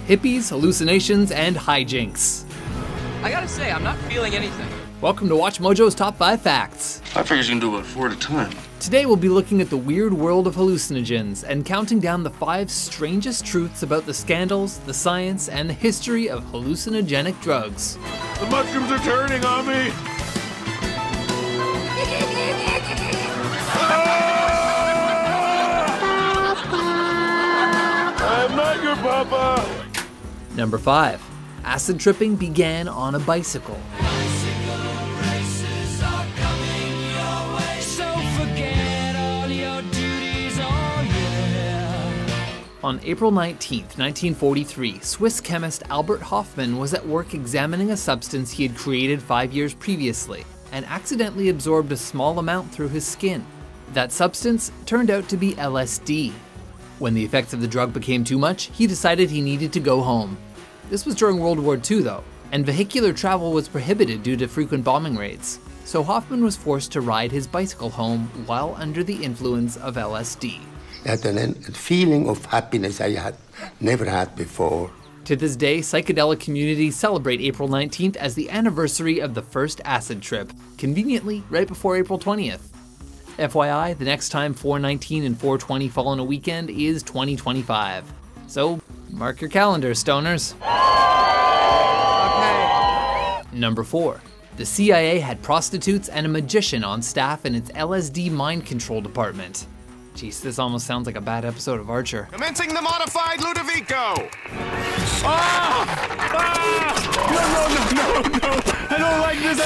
hippies, hallucinations, and hijinks. I gotta say, I'm not feeling anything. Welcome to Watch Mojo's Top 5 Facts. I figure you can do about 4 at a time. Today we'll be looking at the weird world of hallucinogens and counting down the 5 strangest truths about the scandals, the science, and the history of hallucinogenic drugs. The mushrooms are turning on me! I'm not your papa! Number 5. Acid tripping began on a bicycle. On April 19, 1943, Swiss chemist Albert Hofmann was at work examining a substance he had created 5 years previously and accidentally absorbed a small amount through his skin. That substance turned out to be LSD. When the effects of the drug became too much, he decided he needed to go home. This was during World War II though, and vehicular travel was prohibited due to frequent bombing raids, so Hofmann was forced to ride his bicycle home while under the influence of LSD. I had a feeling of happiness I had never had before. To this day, psychedelic communities celebrate April 19th as the anniversary of the first acid trip, conveniently right before April 20th. FYI, the next time 419 and 420 fall on a weekend is 2025. So, mark your calendars, stoners. Okay. Number 4. The CIA had prostitutes and a magician on staff in its LSD mind control department. Jeez, this almost sounds like a bad episode of Archer. Commencing the modified Ludovico! No! I don't like this,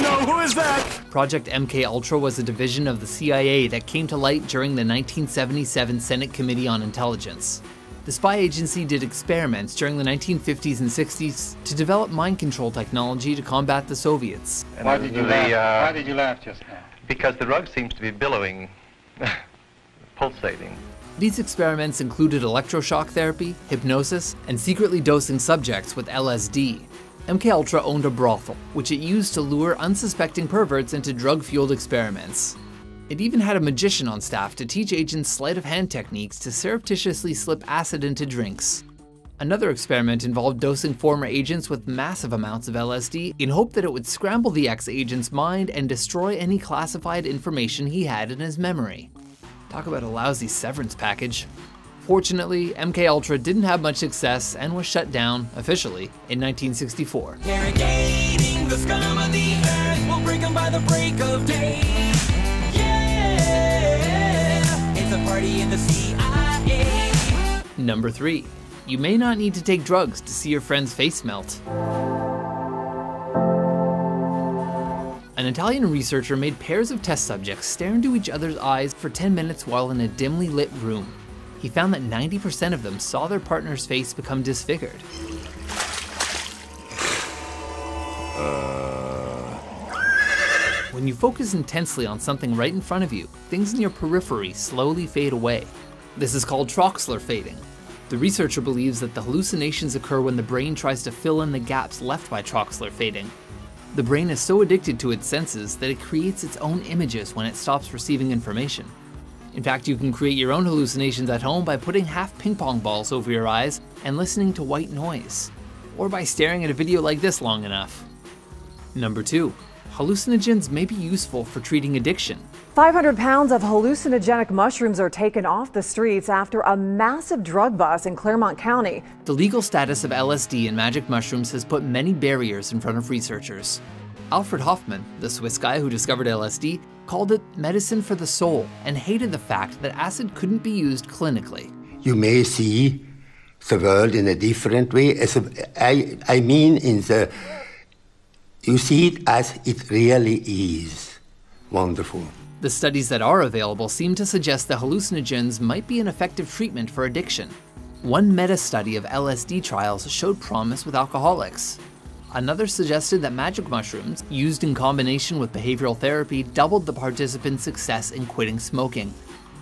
no! Who is that? Project MK Ultra was a division of the CIA that came to light during the 1977 Senate Committee on Intelligence. The spy agency did experiments during the 1950s and 60s to develop mind control technology to combat the Soviets. Why did you laugh just now? Because the rug seems to be billowing, pulsating. These experiments included electroshock therapy, hypnosis, and secretly dosing subjects with LSD. MKUltra owned a brothel, which it used to lure unsuspecting perverts into drug-fueled experiments. It even had a magician on staff to teach agents sleight-of-hand techniques to surreptitiously slip acid into drinks. Another experiment involved dosing former agents with massive amounts of LSD in hope that it would scramble the ex-agent's mind and destroy any classified information he had in his memory. Talk about a lousy severance package. Fortunately, MKUltra didn't have much success and was shut down, officially, in 1964. Interrogating the scum of the earth, we'll break them by the break of day. Yeah, it's a party in the CIA. Number 3. You may not need to take drugs to see your friend's face melt. An Italian researcher made pairs of test subjects stare into each other's eyes for 10 minutes while in a dimly lit room. He found that 90% of them saw their partner's face become disfigured. When you focus intensely on something right in front of you, things in your periphery slowly fade away. This is called Troxler fading. The researcher believes that the hallucinations occur when the brain tries to fill in the gaps left by Troxler fading. The brain is so addicted to its senses that it creates its own images when it stops receiving information. In fact, you can create your own hallucinations at home by putting half ping pong balls over your eyes and listening to white noise, or by staring at a video like this long enough. Number 2. Hallucinogens may be useful for treating addiction. 500 pounds of hallucinogenic mushrooms are taken off the streets after a massive drug bust in Claremont County. The legal status of LSD and magic mushrooms has put many barriers in front of researchers. Alfred Hofmann, the Swiss guy who discovered LSD, called it medicine for the soul and hated the fact that acid couldn't be used clinically. You may see the world in a different way. You see it as it really is. Wonderful. The studies that are available seem to suggest that hallucinogens might be an effective treatment for addiction. One meta-study of LSD trials showed promise with alcoholics. Another suggested that magic mushrooms, used in combination with behavioral therapy, doubled the participants' success in quitting smoking.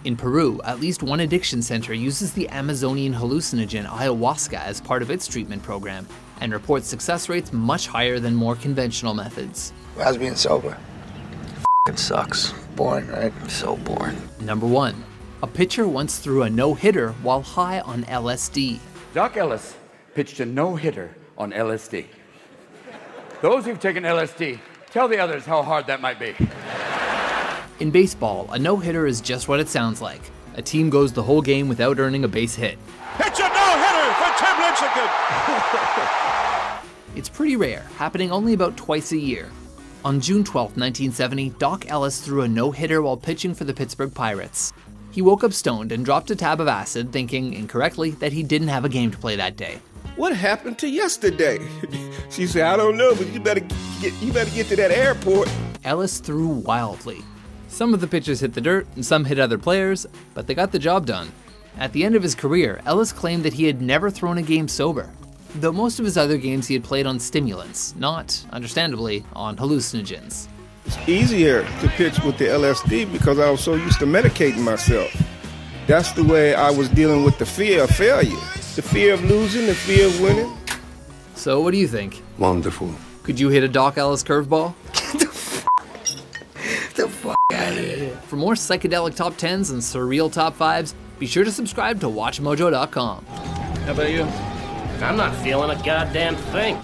In Peru, at least one addiction center uses the Amazonian hallucinogen ayahuasca as part of its treatment program, and reports success rates much higher than more conventional methods. How's being sober? It sucks. Boring, right? So boring. Number 1. A pitcher once threw a no-hitter while high on LSD. Doc Ellis pitched a no-hitter on LSD. Those who've taken LSD, tell the others how hard that might be. In baseball, a no-hitter is just what it sounds like. A team goes the whole game without earning a base hit. It's a no-hitter for Tim Lincecum! It's pretty rare, happening only about twice a year. On June 12, 1970, Doc Ellis threw a no-hitter while pitching for the Pittsburgh Pirates. He woke up stoned and dropped a tab of acid, thinking, incorrectly, that he didn't have a game to play that day. What happened to yesterday? She said, I don't know, but you better get to that airport. Ellis threw wildly. Some of the pitches hit the dirt and some hit other players, but they got the job done. At the end of his career, Ellis claimed that he had never thrown a game sober, though most of his other games he had played on stimulants, not, understandably, on hallucinogens. It's easier to pitch with the LSD because I was so used to medicating myself. That's the way I was dealing with the fear of failure. The fear of losing, the fear of winning. So what do you think? Wonderful. Could you hit a Doc Ellis curveball? Get the fuck out of here. For more psychedelic top 10s and surreal top 5s, be sure to subscribe to WatchMojo.com. How about you? I'm not feeling a goddamn thing.